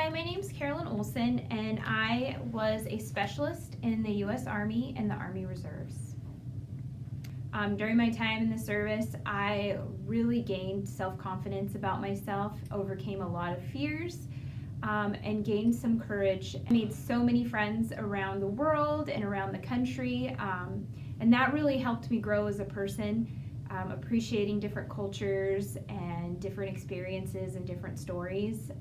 Hi, my name's Carolyn Olson, and I was a specialist in the U.S. Army and the Army Reserves. During my time in the service, I really gained self-confidence about myself, overcame a lot of fears, and gained some courage. I made so many friends around the world and around the country, and that really helped me grow as a person, appreciating different cultures and different experiences and different stories.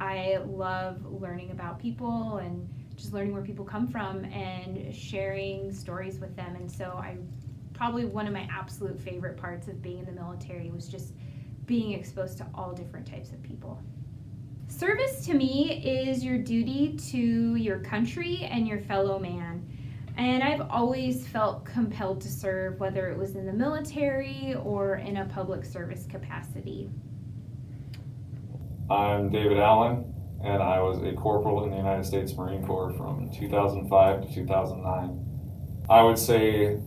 I love learning about people and just learning where people come from and sharing stories with them. And so probably one of my absolute favorite parts of being in the military was just being exposed to all different types of people. Service to me is your duty to your country and your fellow man. And I've always felt compelled to serve, whether it was in the military or in a public service capacity. I'm David Allen, and I was a corporal in the United States Marine Corps from 2005 to 2009. I would say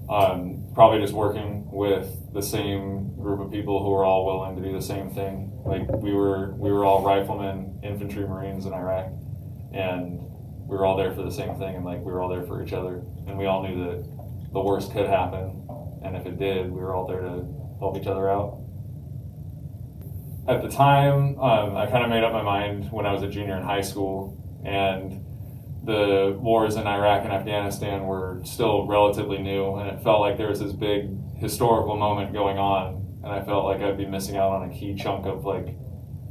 probably just working with the same group of people who were all willing to do the same thing. Like we were all riflemen, infantry Marines in Iraq, and we were all there for the same thing, and like we were all there for each other, and we all knew that the worst could happen, and if it did, we were all there to help each other out. At the time, I kind of made up my mind when I was a junior in high school, and the wars in Iraq and Afghanistan were still relatively new, and it felt like there was this big historical moment going on, and I felt like I'd be missing out on a key chunk of like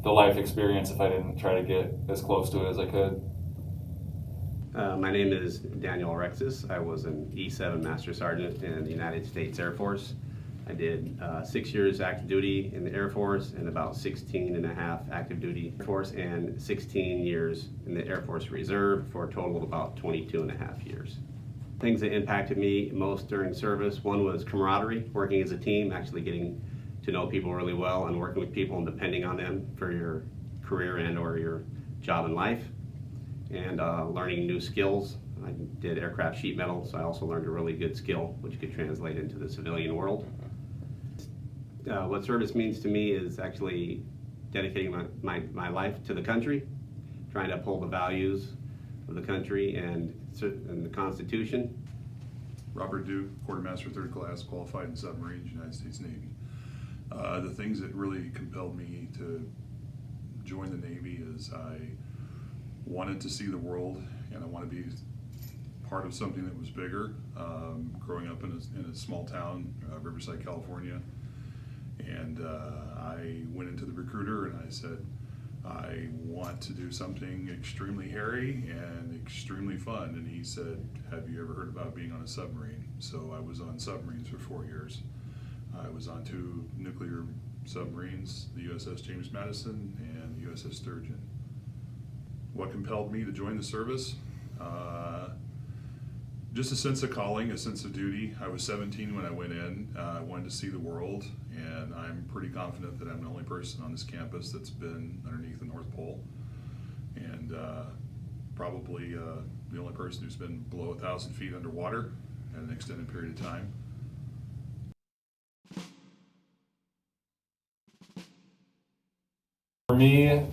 the life experience if I didn't try to get as close to it as I could. My name is Daniel Alexis. I was an E7 Master Sergeant in the United States Air Force. I did 6 years active duty in the Air Force and about 16 and a half active duty Air Force and 16 years in the Air Force Reserve for a total of about 22 and a half years. Things that impacted me most during service, one was camaraderie, working as a team, actually getting to know people really well and working with people and depending on them for your career and or your job in life, and learning new skills. I did aircraft sheet metal, so I also learned a really good skill which could translate into the civilian world. What service means to me is actually dedicating my life to the country, trying to uphold the values of the country and the Constitution. Robert Duke, Quartermaster 3rd Class, qualified in submarines, United States Navy. The things that really compelled me to join the Navy is I wanted to see the world and I want to be part of something that was bigger. Growing up in a small town, Riverside, California, and I went into the recruiter and I said, I want to do something extremely hairy and extremely fun. And he said, have you ever heard about being on a submarine? So I was on submarines for 4 years. I was on 2 nuclear submarines, the USS James Madison and the USS Sturgeon. What compelled me to join the service? Just a sense of calling, a sense of duty. I was 17 when I went in. I wanted to see the world, and I'm pretty confident that I'm the only person on this campus that's been underneath the North Pole, and probably the only person who's been below 1,000 feet underwater at an extended period of time. For me,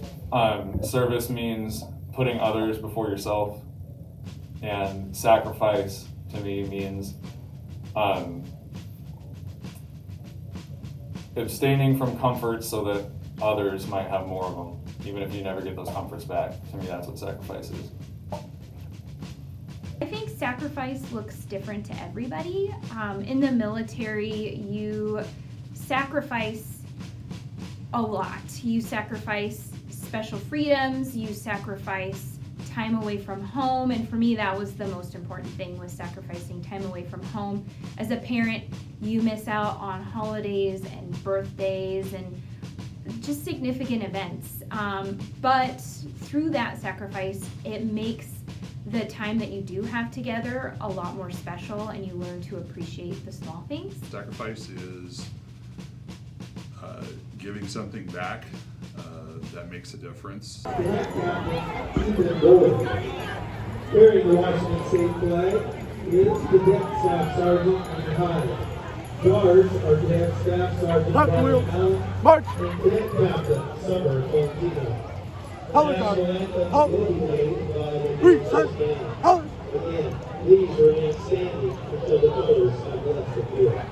service means putting others before yourself, and sacrifice to me means abstaining from comforts so that others might have more of them, even if you never get those comforts back. To me, that's what sacrifice is. I think sacrifice looks different to everybody. In the military, you sacrifice a lot. You sacrifice special freedoms, you sacrifice time away from home, and for me that was the most important thing, was sacrificing time away from home. As a parent, you miss out on holidays and birthdays and just significant events, but through that sacrifice it makes the time that you do have together a lot more special, and you learn to appreciate the small things. Sacrifice is giving something back that makes a difference. Carrying the Washington State flag is Cadet Staff Sergeant Hyatt. Guards are Cadet Staff Sergeant Brian Allen and Cadet Captain Summer Fontina. national anthem will be played by the Kansas Band. Again, please remain standing until the colors have left the field.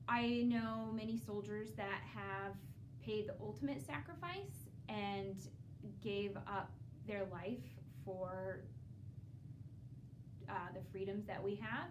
I know many soldiers that have paid the ultimate sacrifice and gave up their life for the freedoms that we have.